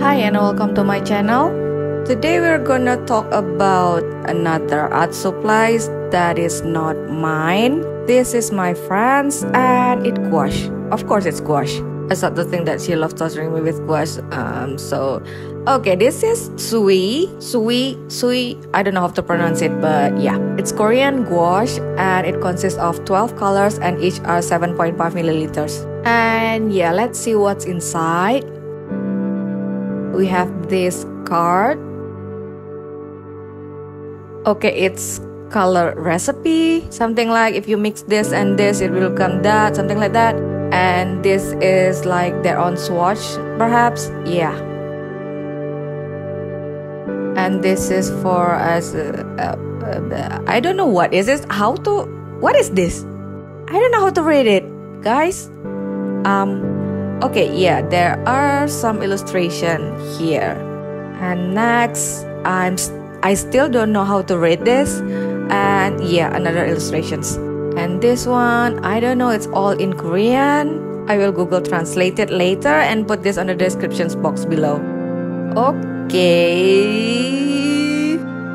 Hi and welcome to my channel. Today we're gonna talk about another art supplies that is not mine. This is my friend's and it's gouache. Of course it's gouache. I started to think that she loves torturing me with gouache. Okay, this is Sui. I don't know how to pronounce it, but yeah. It's Korean gouache and it consists of 12 colors and each are 7.5 milliliters. And yeah, let's see what's inside. We have this card. Okay, it's color recipe. Something like if you mix this and this, it will come that, something like that. And this is like their own swatch, perhaps. Yeah. And this is for us. I don't know what is this. What is this? I don't know how to read it, guys. Okay, yeah, there are some illustration here. And next, I still don't know how to read this. And yeah, another illustrations. And this one, I don't know, it's all in Korean. I will Google translate it later and put this on the descriptions box below. Okay,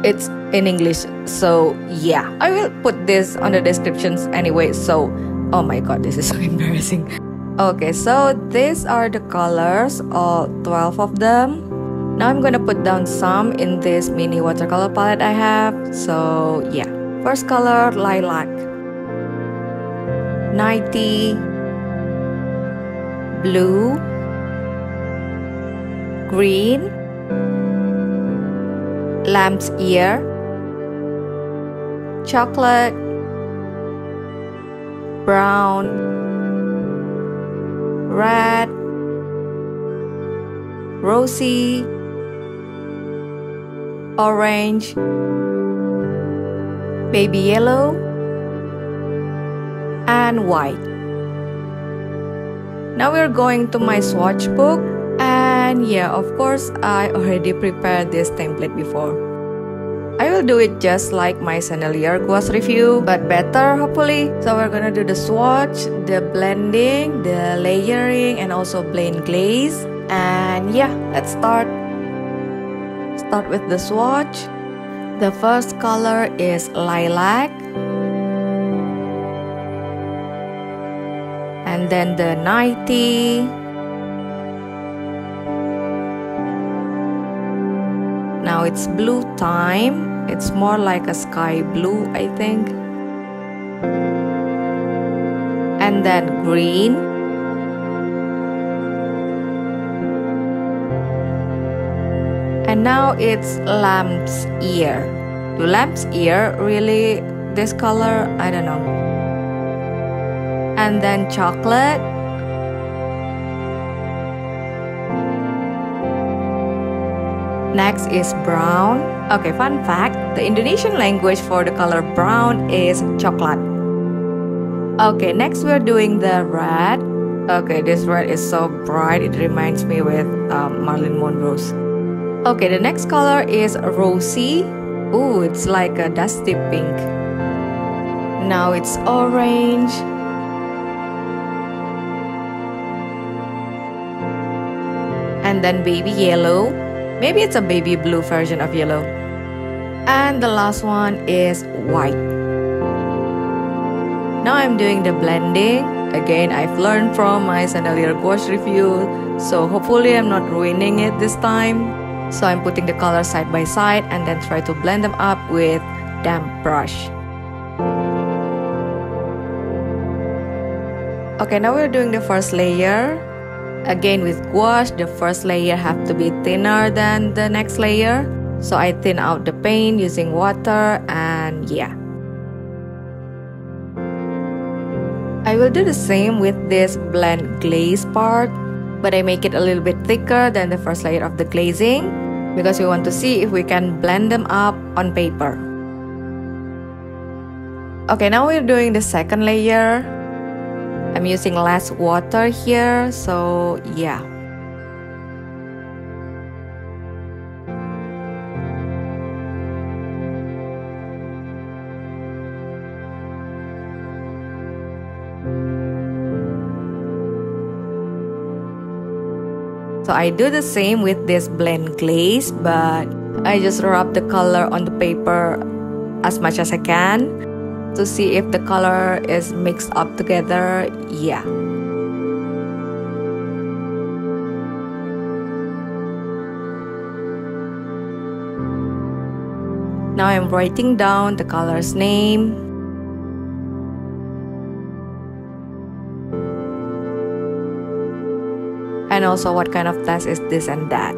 it's in English, so yeah, I will put this on the descriptions anyway. So, oh my god, this is so embarrassing. Okay, so these are the colors, all 12 of them. Now I'm gonna put down some in this mini watercolor palette I have. So yeah, first color, lilac, 90, blue, green, lamb's ear, chocolate, brown, red, rosy, orange, baby yellow, and white. Now we're going to my swatch book, and yeah, of course I already prepared this template before. I will do it just like my Visilya gouache review, but better hopefully. So we're gonna do the swatch, the blending, the layering, and also plain glaze. And yeah, let's start. Start with the swatch. The first color is lilac. And then the 90. Now it's blue time. It's more like a sky blue, I think. And then green. And now it's lamb's ear. Do lamb's ear really this color? I don't know. And then chocolate. Next is brown. Okay, fun fact, the Indonesian language for the color brown is coklat. Okay, next we're doing the red. Okay, this red is so bright, it reminds me with Marilyn Monroe's. Okay, the next color is rosy. Ooh, it's like a dusty pink. Now it's orange. And then baby yellow. Maybe it's a baby blue version of yellow. And the last one is white. Now I'm doing the blending. Again, I've learned from my Visilya gouache review, so hopefully I'm not ruining it this time. So I'm putting the colors side by side and then try to blend them up with damp brush. Okay, now we're doing the first layer. Again with gouache, the first layer have to be thinner than the next layer. So I thin out the paint using water and yeah. I will do the same with this blend glaze part, but I make it a little bit thicker than the first layer of the glazing because we want to see if we can blend them up on paper. Okay, now we're doing the second layer. I'm using less water here, so yeah. So I do the same with this blend glaze, but I just rub the color on the paper as much as I can to see if the color is mixed up together. Yeah. Now I'm writing down the color's name. And also what kind of test is this and that.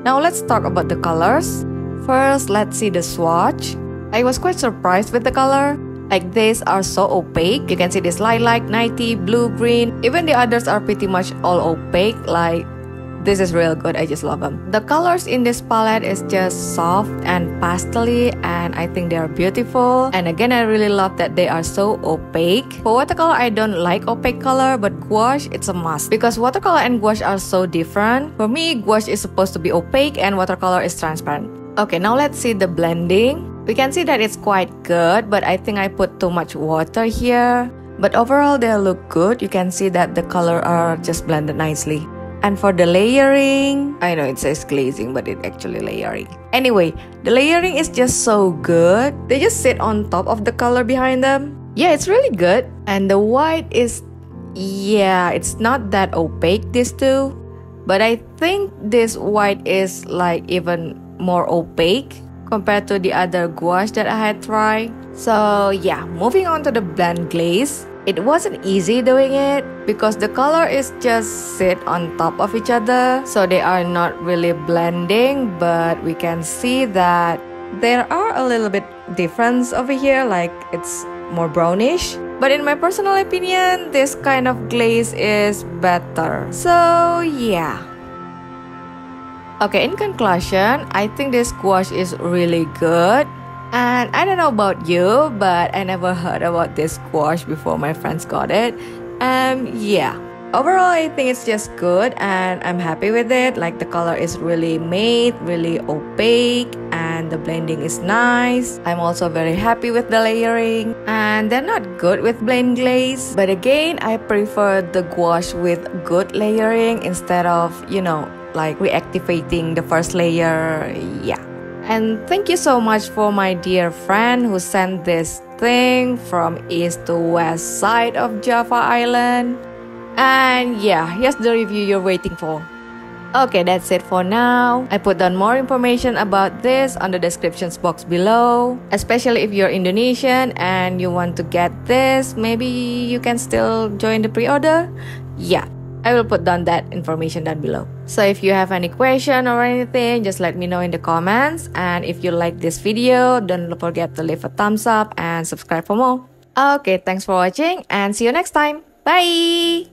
Now let's talk about the colors. First, let's see the swatch. I was quite surprised with the color. Like these are so opaque. You can see this lilac, 90, blue, green. Even the others are pretty much all opaque. Like this is real good. I just love them. The colors in this palette is just soft and pastel-y, and I think they are beautiful. And again, I really love that they are so opaque. For watercolor, I don't like opaque color, but gouache, it's a must. Because watercolor and gouache are so different. For me, gouache is supposed to be opaque and watercolor is transparent. Okay, now let's see the blending. We can see that it's quite good, but I think I put too much water here. But overall, they look good. You can see that the color are just blended nicely. And for the layering, I know it says glazing, but it's actually layering. Anyway, the layering is just so good. They just sit on top of the color behind them. Yeah, it's really good. And the white is, yeah, it's not that opaque, these two. But I think this white is like even more opaque compared to the other gouache that I had tried. So yeah, moving on to the blend glaze. It wasn't easy doing it because the color is just sit on top of each other, so they are not really blending, but we can see that there are a little bit difference over here, like it's more brownish. But in my personal opinion, this kind of glaze is better. So yeah. Okay, in conclusion, I think this gouache is really good. And I don't know about you, but I never heard about this gouache before my friends got it. Yeah. Overall, I think it's just good and I'm happy with it. Like the color is really matte, really opaque, and the blending is nice. I'm also very happy with the layering. And they're not good with blend glaze. But again, I prefer the gouache with good layering instead of, you know, like reactivating the first layer. Yeah. And thank you so much for my dear friend who sent this thing from east to west side of Java Island. And yeah, here's the review you're waiting for. Okay, that's it for now. I put down more information about this on the description box below. Especially if you're Indonesian and you want to get this, maybe you can still join the pre-order. Yeah. I will put down that information down below. So if you have any question or anything, just let me know in the comments. And if you like this video, don't forget to leave a thumbs up and subscribe for more. Okay, thanks for watching and see you next time. Bye!